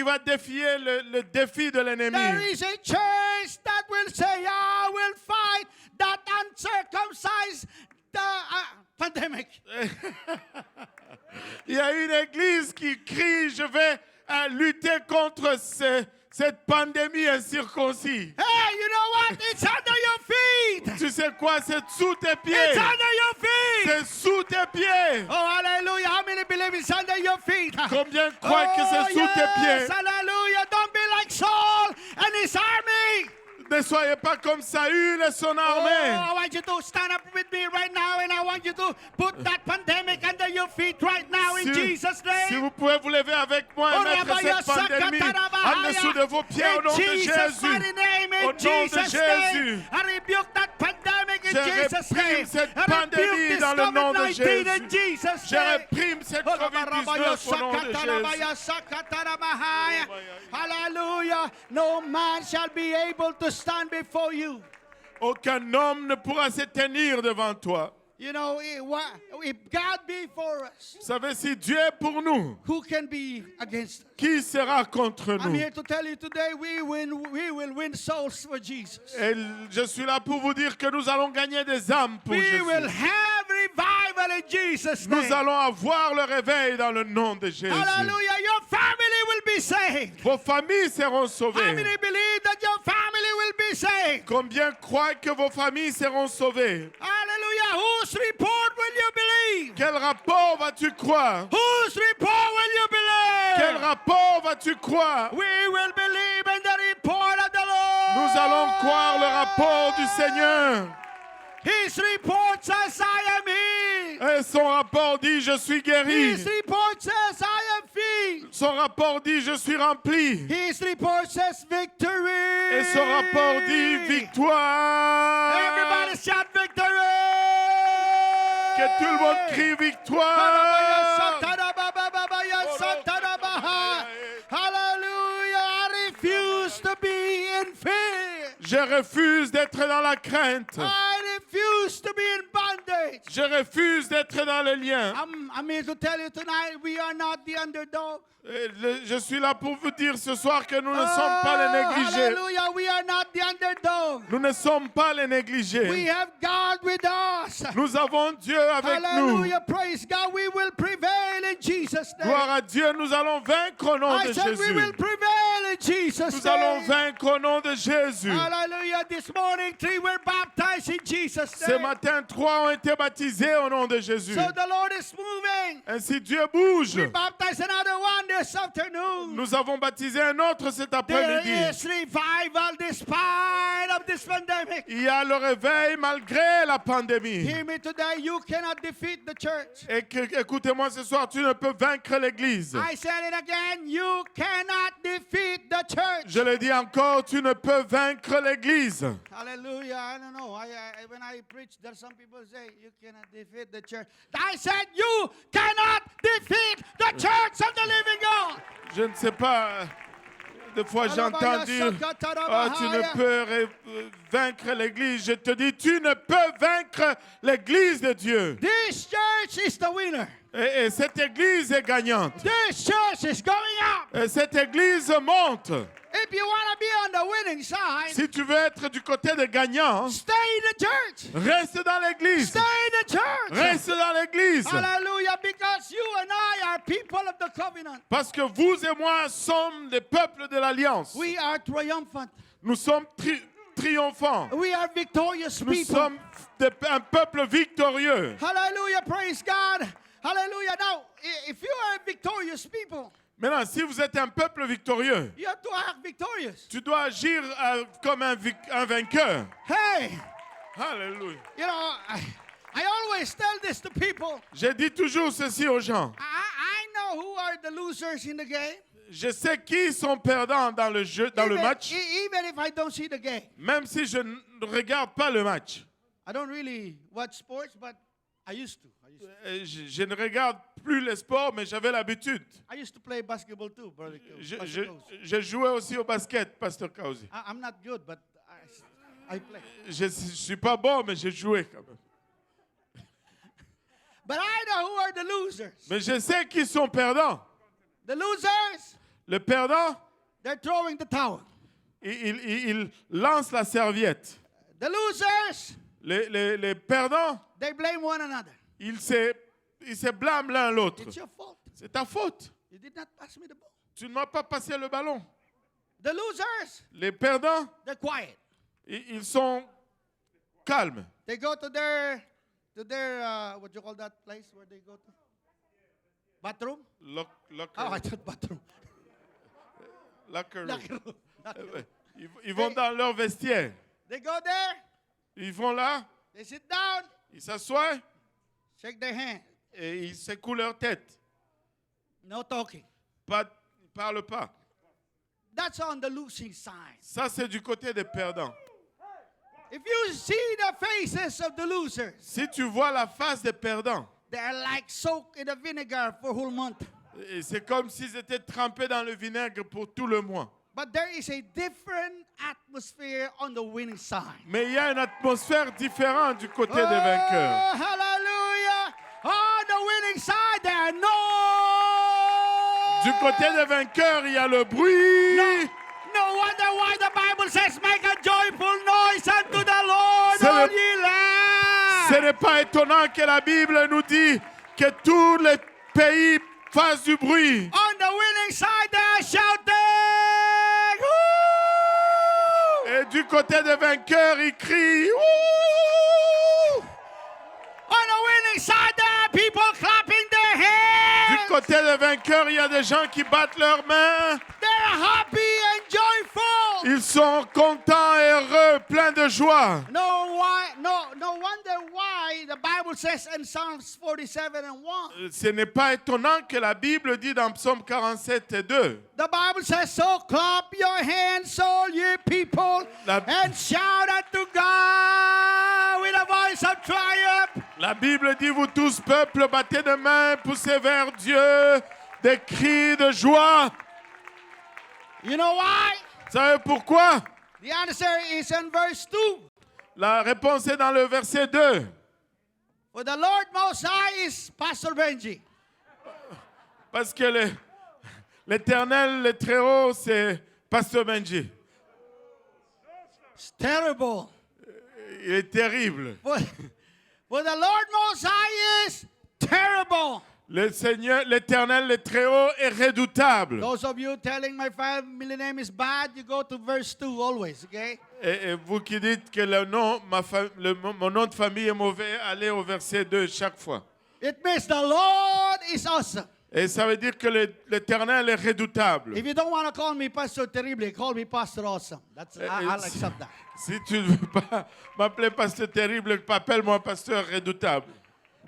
va défier le défi de there l'ennemi. is a church that will say, I will fight that uncircumcised pandemic. Il y a une église qui crie « Je vais lutter contre cette pandémie incirconcis Hey, you know what? It's under your feet. ». Tu sais quoi? C'est sous tes pieds. It's under your feet. C'est sous tes pieds. Oh, hallelujah. How many believe it's under your feet? Combien croient que c'est sous tes yes, pieds? hallelujah. Don't be like Saul and his army. Ne soyez pas comme Saül et son Oh, armée. I want you to stand up with me right now and I want you to put that pandemic under your feet right now in Jesus' Si name. vous pouvez vous lever avec moi et mettre cette pandémie en dessous de vos pieds au nom de In Jesus' Jésus. mighty name, Au in nom de Jesus' Jésus. name, I rebuke that pandemic in Je Jesus' Jesus' réprime name. cette I rebuke pandémie this dans le nom de COVID-19 in Jésus. Jesus' Je name. réprime cette COVID-19 au nom de Jésus. Hallelujah. No man shall be able to stand before you. Aucun homme ne pourra se tenir devant toi. You know, if God be for us, Vous savez, si Dieu est pour nous, who can be against us? qui sera contre I'm nous? here to tell you today, we will win souls for Jesus. Et je suis là pour vous dire que nous allons gagner des âmes pour We will Jésus. have revival in Jesus' Nous name. allons avoir le réveil dans le nom de Jésus. Hallelujah. Your family will be saved. Vos familles seront How sauvées. many believe that your family will be saved? Combien croient que vos familles seront sauvées? Hallelujah. Whose report will you believe? Quel rapport vas-tu croire? Whose report will you Quel believe? rapport vas-tu croire? We will believe in the report of the Lord. Nous allons croire le rapport du Seigneur. His report says, I am healed. Et son rapport dit, je suis guéri. His report says, I am filled. Son rapport dit, je suis rempli. His report says, victory. Et son rapport dit, victoire. Everybody shout victory. Que tout le monde crie victoire. Hallelujah. I refuse to be in fear. Je refuse d'être dans la crainte. I refuse to be in bondage. Je refuse d'être dans le lien. I'm here to tell you tonight, we are not the underdog. Je suis là pour vous dire ce soir que nous ne sommes pas les négligés. Hallelujah. We are not the underdog. Nous ne sommes pas les We négligés. have God with us. Nous avons Dieu avec nous. Hallelujah. Praise God. We will prevail in Jesus' name. Gloire à Dieu, nous allons vaincre au nom I de said we will Jésus. prevail in Jesus' Nous allons name. vaincre au nom de Jésus. Hallelujah. This morning, 3 were baptized in Jesus' Ce name. matin, 3 ont été baptisés au nom de Jésus. So the Lord is moving. Ainsi Dieu bouge. We baptized another one this afternoon. Nous avons baptisé un autre cet There après-midi. is revival despite of this pandemic. Il y a le réveil malgré la pandémie. Hear me today. You cannot defeat the church. Et écoutez-moi ce soir, tu ne peux vaincre l'Église. I said it again. You cannot defeat the church. Je le dis encore, tu ne peux vaincre l'Église. Hallelujah. I don't know. When I preach, there's some people say you cannot defeat the church. I said you cannot defeat the church of the living God. Je ne sais pas, des fois j'entends dire, oh, tu ne peux vaincre l'Église. Je te dis, tu ne peux vaincre l'Église de Dieu. This church is the winner. Et cette Église est gagnante. This church is going up. Et cette Église monte. If you want to be on the winning side, Si tu veux être du côté des gagnants, stay in the church. reste dans l'Église. Stay in the church. Reste dans l'Église. Hallelujah. Because you and I are people of the covenant. Parce que vous et moi sommes des peuples de l'Alliance. We are triumphant. Nous sommes triomphants. We are victorious Nous people. sommes un peuple victorieux. Hallelujah. Praise God. Hallelujah. Now, if you are victorious people, Maintenant, si vous êtes un peuple victorieux, you have to act victorious. tu dois agir comme un vainqueur. Hey, Alléluia. you know, I always tell this to people. Je dis toujours ceci aux gens. I know who are the losers in the game. Je sais qui sont perdants dans le jeu, dans le match, Even if I don't see the game. même si je ne regarde pas le match. I don't really watch sports, but I used to. Je ne regarde plus les sports, mais j'avais l'habitude. I used to play basketball too, brother. Je jouais aussi au basket, Pasteur Kausi. I'm not good, but I play. Je ne suis pas bon, mais j'ai joué quand même. But I know who are the losers. Mais je sais qui sont perdants. The losers, Le perdant, they're throwing the towel. il lance la serviette. The losers, Les perdants, they blame one another. ils se blâment l'un l'autre. It's your fault. C'est ta faute. You did not pass me the ball. Tu ne m'as pas passé le ballon. The losers, Les perdants, they're quiet. ils sont calmes. They go to their what you call that place where they go to? Bathroom? Oh, I thought bathroom. Locker room. Locker room. Locker room. Ils vont dans leur vestiaire. They go there, Ils vont là, they sit down, ils s'assoient shake their hand. et ils secouent leur tête. No talking. Ils ne parlent pas. That's on the losing side. Ça, c'est du côté des perdants. If you see the faces of the losers, Si tu vois la face des perdants, they are like soaked in the vinegar for a whole month. et c'est comme s'ils étaient trempés dans le vinaigre pour tout le mois. But there is a different atmosphere on the winning side. Mais il y a une atmosphère différente du côté des vainqueurs. Oh, hallelujah. On the winning side, there are no. Du côté des vainqueurs, il y a le bruit. No wonder why the Bible says, make a joyful noise unto the Lord, C'est all le- ye lands. Ce n'est pas étonnant que la Bible nous dit que tous les pays fassent du bruit. On the winning side, they are shouting. Woo! Et du côté des vainqueurs, ils crient. Ouh! On the winning side, there are people clapping their Du hands. côté des vainqueurs, il y a des gens qui battent leurs mains. They're happy and joyful. Ils sont contents et heureux, pleins de joie. No wonder why the Bible says in Psalms 47 and 1. Ce n'est pas étonnant que la Bible dit dans Psaume 47 et 2. The Bible says, so clap your hands, all ye people, La- and shout unto God with a voice of triumph. La Bible dit, vous tous, peuple, battez de mains, poussez vers Dieu des cris de joie. You know why? Vous savez pourquoi? The answer is in verse 2. La réponse est dans le verset 2. For the Lord Most High is Pastor Benji. Parce que l'Éternel, le Très-Haut, c'est Pasteur Benji. It's terrible. Il est terrible. For the Lord Most High is terrible. Le Seigneur, l'Éternel, le Très-Haut est redoutable. Those of you telling my family name is bad, you go to verse 2 always, okay? Et vous qui dites que le nom, mon nom de famille est mauvais, allez au verset 2 chaque fois. It means the Lord is awesome. Et ça veut dire que l'Éternel est redoutable. If you don't want to call me Pastor Terrible, call me Pastor Awesome. I'll accept that. Si tu ne veux pas m'appeler pasteur terrible, appelle-moi pasteur redoutable.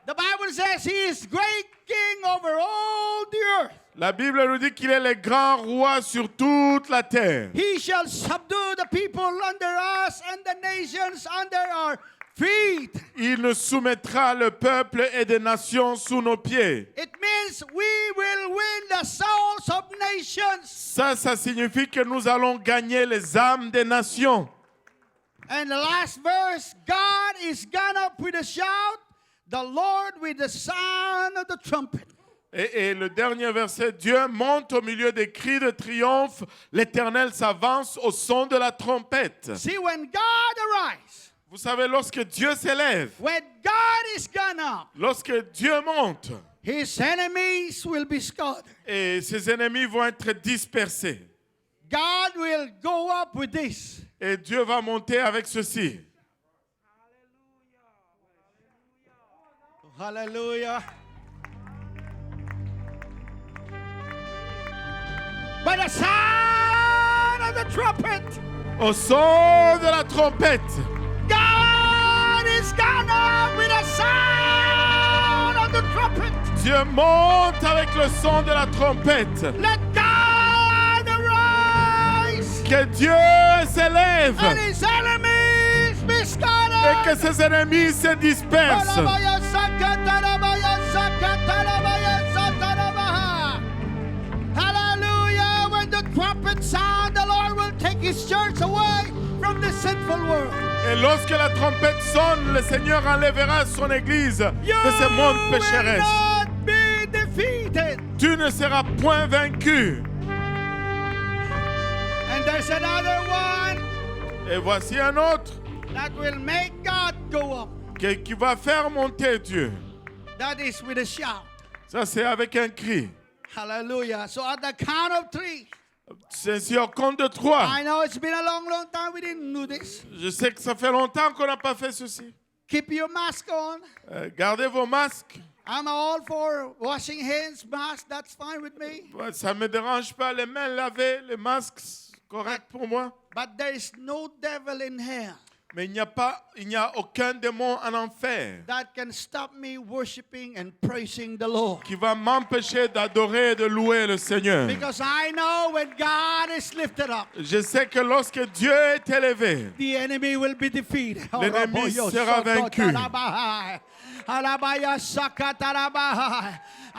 The Bible says he is great king over all the earth. La Bible nous dit qu'il est le grand roi sur toute la terre. He shall subdue the people under us and the nations under our feet. Il nous soumettra le peuple et des nations sous nos pieds. It means we will win the souls of nations. Ça signifie que nous allons gagner les âmes des nations. And the last verse, God is gone up with a shout, the Lord with the sound of the trumpet. Et le dernier verset, Dieu monte au milieu des cris de triomphe, l'Éternel s'avance au son de la trompette. See, when God arrives, Vous savez, lorsque Dieu s'élève, when God is gone up, lorsque Dieu monte, his enemies will be scattered. et ses ennemis vont être dispersés. God will go up with this. Et Dieu va monter avec ceci. Hallelujah. By the sound of the trumpet, Au son de la trompette, God is gone up with the sound of the trumpet. Dieu monte avec le son de la trompette. Let God arise Que Dieu s'élève and his enemies be et scattered. que ses ennemis se dispersent. Hallelujah. When the trumpet sound, the Lord will take his church away from the sinful world. Et lorsque la trompette sonne, le Seigneur enlèvera son église de ce monde will pécheresse. not be defeated. Tu ne seras point vaincu. And there's another one Et voici un autre that will make God go up. qui va faire monter Dieu. That is with a shout. Ça, c'est avec un cri. Hallelujah. So at the count of 3, C'est si on compte de 3. I know it's been a long time we didn't do this. Je sais que ça fait longtemps qu'on n'a pas fait ceci. Keep your mask on. Gardez vos masques. I'm all for washing hands, mask, that's fine with me. Ouais, ça ne me dérange pas. Les mains lavées, les masques, correct pour moi. But there is no devil in hell Mais il n'y a aucun démon en enfer that can stop me worshiping and praising the Lord. qui va m'empêcher d'adorer et de louer le Seigneur. Because I know when God is lifted up, Je sais que lorsque Dieu est élevé, the enemy will be defeated. L'ennemi sera vaincu.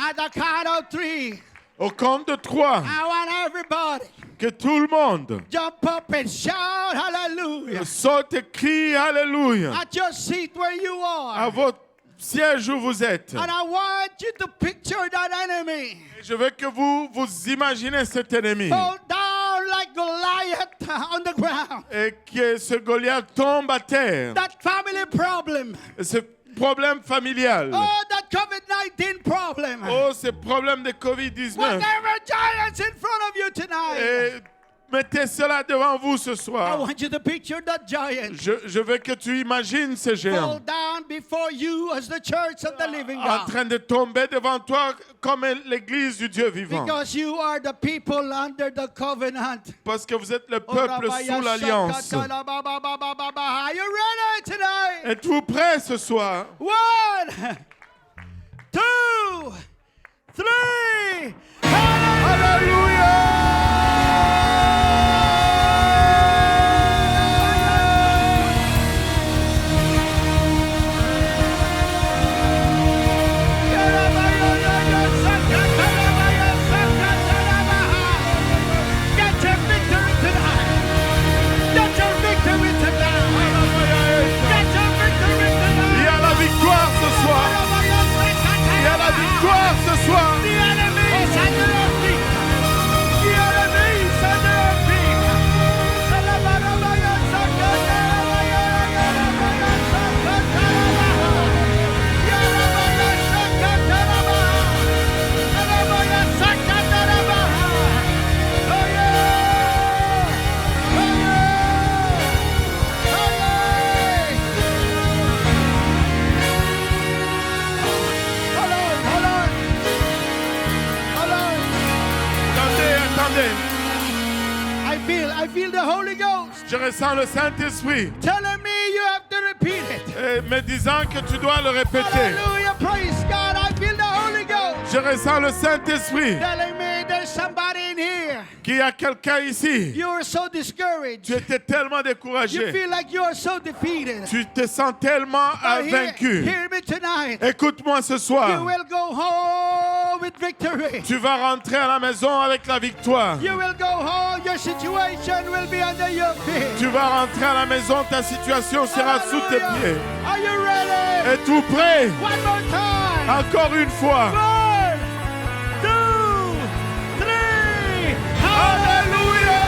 At the count of 3, au compte de 3, I want everybody que tout le monde jump up and shout hallelujah saute et crie Alléluia at your seat where you à are. votre siège où vous êtes. And I want you to picture that enemy Je veux que vous imaginez cet ennemi fall down like Goliath on the ground. et que ce Goliath tombe à terre. That family problem. Ce problème familial. Oh, that COVID-19 problem. Oh, ce problème de Covid-19. Whatever giants in front of you tonight. Et mettez cela devant vous ce I soir. want you to picture that giant Je veux que tu imagines ce fall géant down before you as the church of the living en God. train de tomber devant toi comme l'église du Dieu vivant. Because you are the people under the covenant. Parce que vous êtes le peuple sous l'alliance. Are you ready tonight? Êtes-vous prêts ce soir? 1, 2, 3. Get your victory tonight. Get your victory tonight. Get your victory tonight. Il y a la victoire ce soir. Il y a la victoire ce soir. The enemy is under our feet. The enemy is under our feet. Attendez. I feel the Holy Ghost Je ressens le Saint-Esprit telling me you have to repeat it. me disant que tu dois le répéter. Hallelujah, praise God. I feel the Holy Ghost Je ressens le Saint-Esprit telling me there's somebody in here. qu'il y a quelqu'un ici. You are so discouraged. Tu étais tellement You découragé. feel like you are so defeated. Tu te sens tellement But vaincu. hear me tonight. Écoute-moi ce You soir. will go home with victory. Tu vas rentrer à la maison avec la victoire. You will go home. Your situation will be under your feet. Tu vas rentrer à la maison, ta situation sera sous tes Hallelujah. pieds. Are you ready? Es-tu prêt? One more time. Encore une fois. 1, 2, 3. Hallelujah.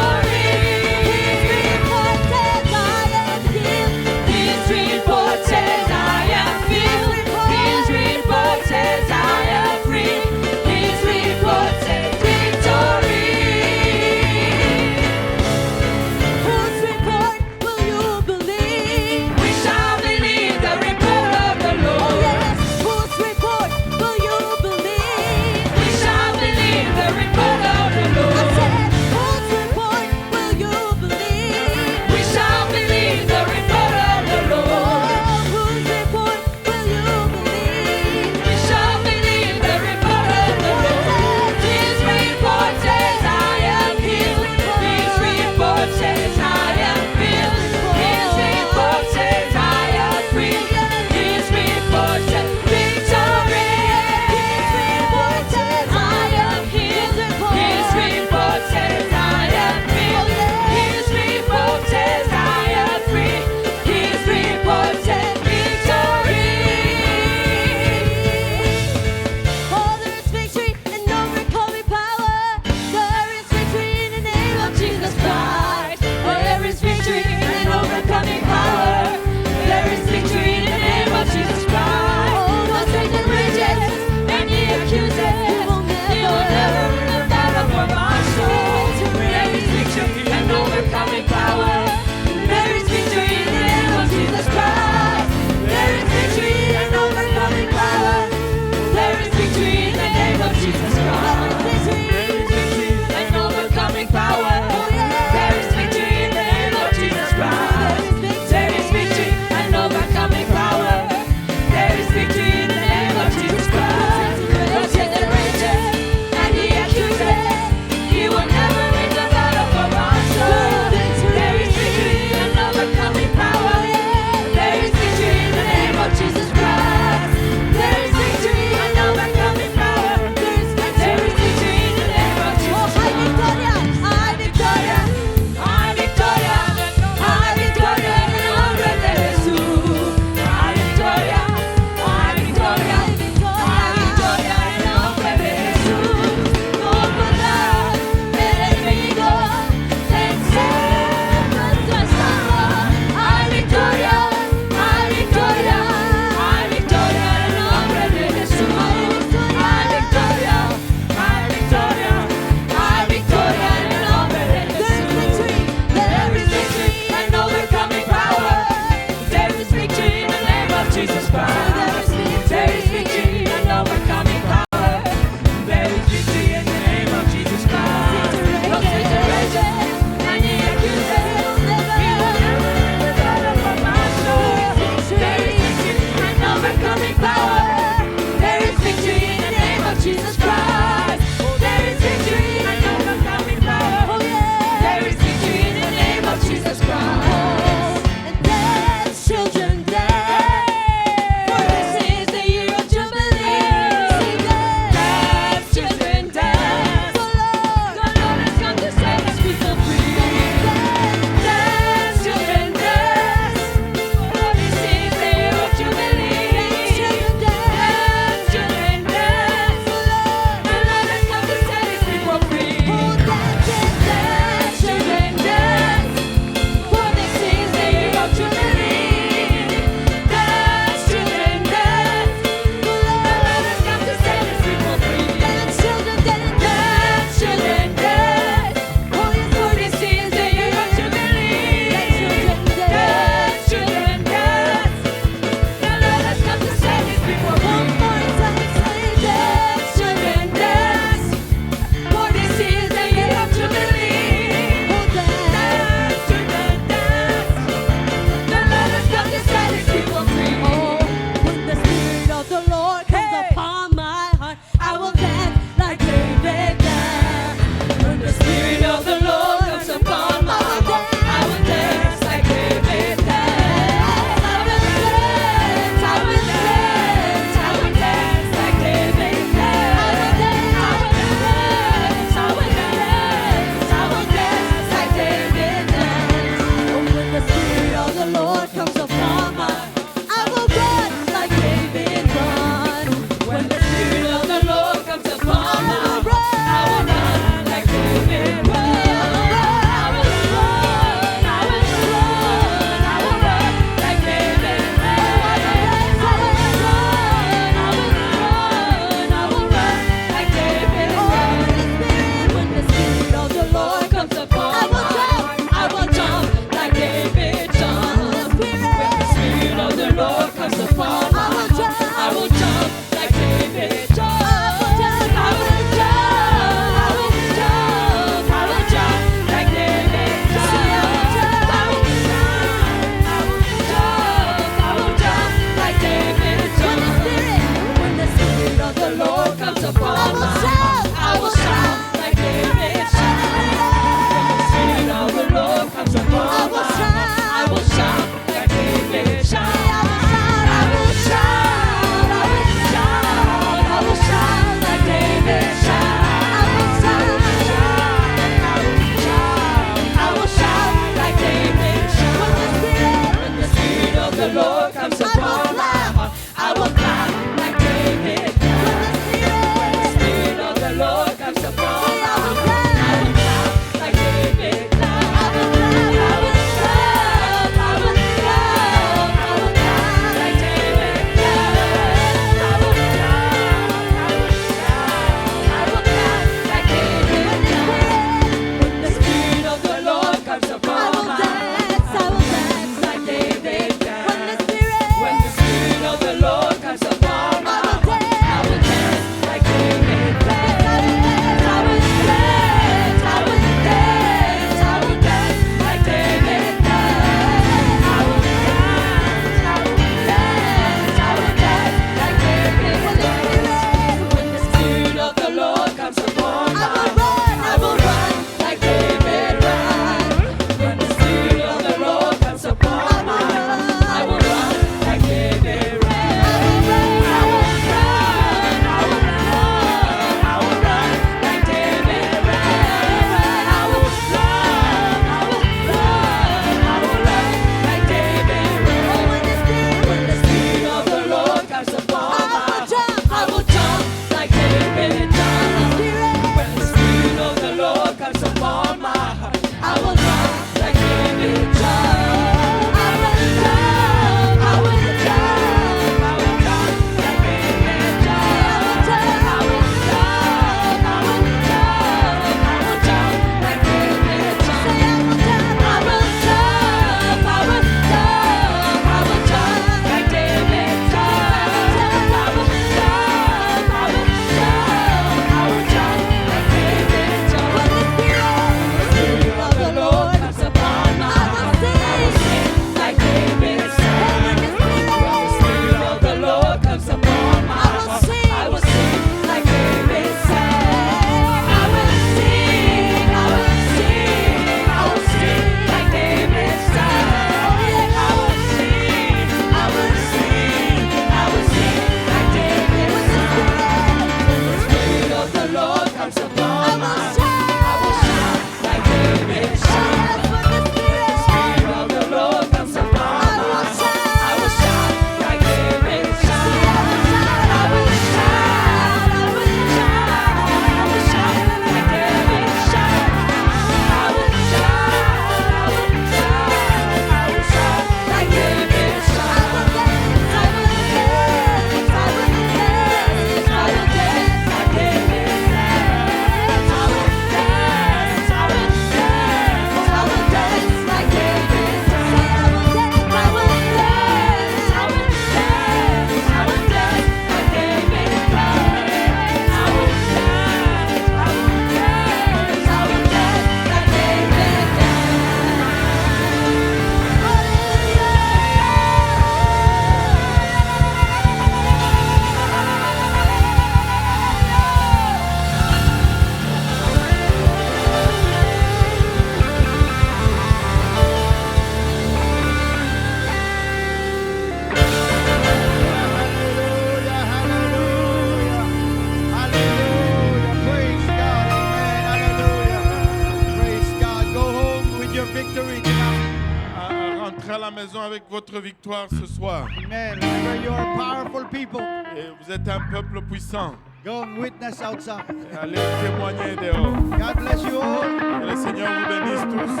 maison avec votre victoire ce soir. Amen. Remember, you are powerful people. Et vous êtes un peuple puissant. Go and witness outside. Et allez témoigner dehors. God bless you all. Que le Seigneur vous bénisse tous.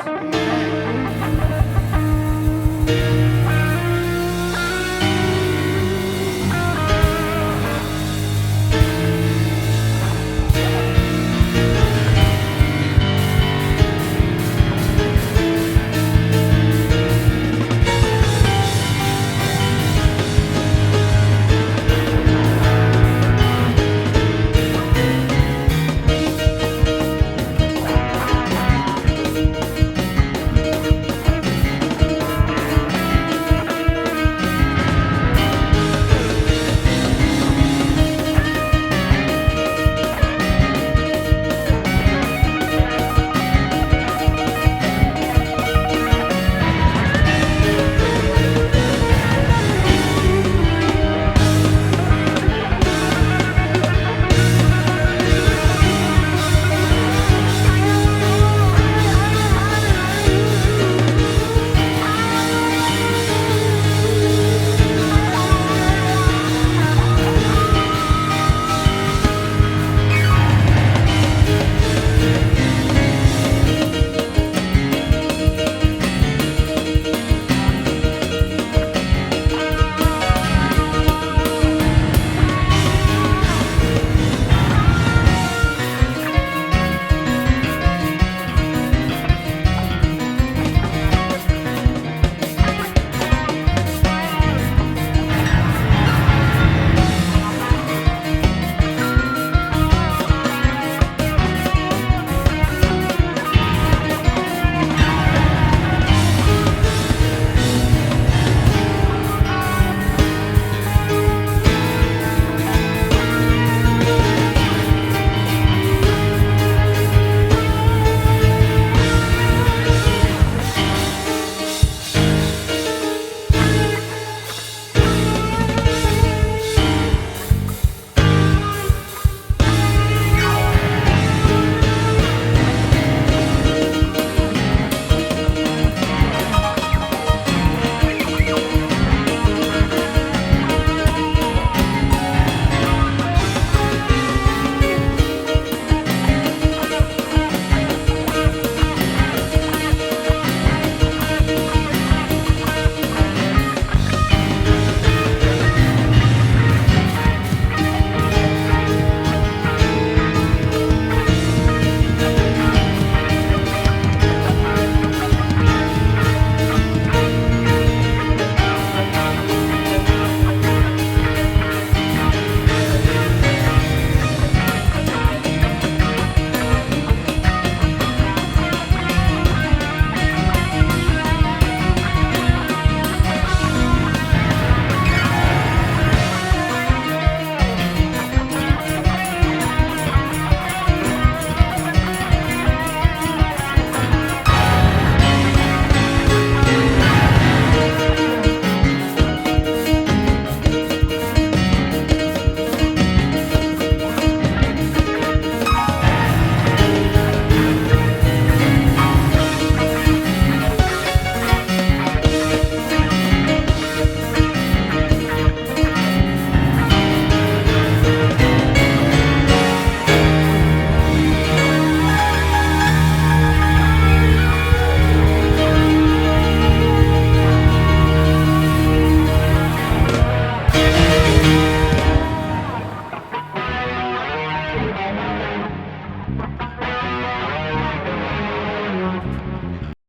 Amen.